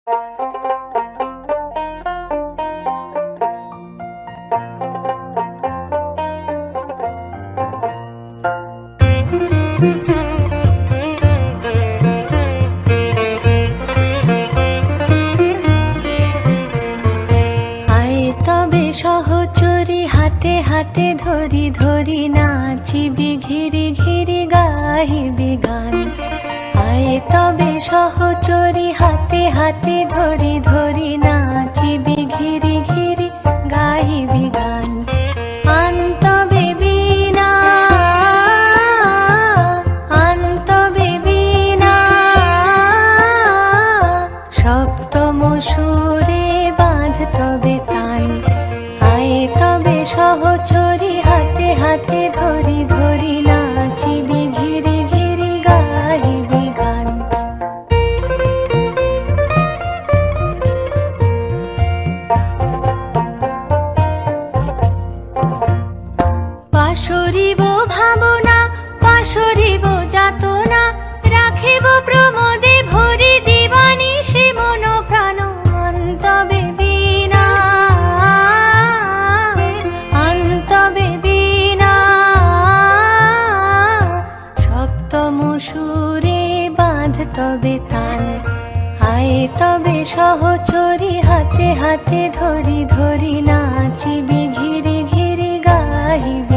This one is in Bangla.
সহচরী হাতে হাতে ধরি ধরি নাচিবি ঘিরি ঘিরি গাহিবি গান। আয় তবে সহচরী হাতে হাতে ধরি ধরি নাচিবি ঘিরি ঘিরি গাহিবি গান। আনতবে বীণা আনতবে বীণা সপ্তম সুরে বাঁধতবে তান। তবে সহচরী হাতে হাতে ধরি ধরি নাচিবি ঘিরি ঘিরি গাহিবি গান। পাশরিব ভাবনা পাশরিব যাতনা রাখিব প্রমোদে ভরি দিবানিশি মন প্রাণ। আনতবে বীণা আনতবে বীণা সপ্তম সুরে বাঁধতবে তান। আয় তবে সহচরী হাতে হাতে ধরি ধরি নাচিবি ঘিরি ঘিরি গাহিবি।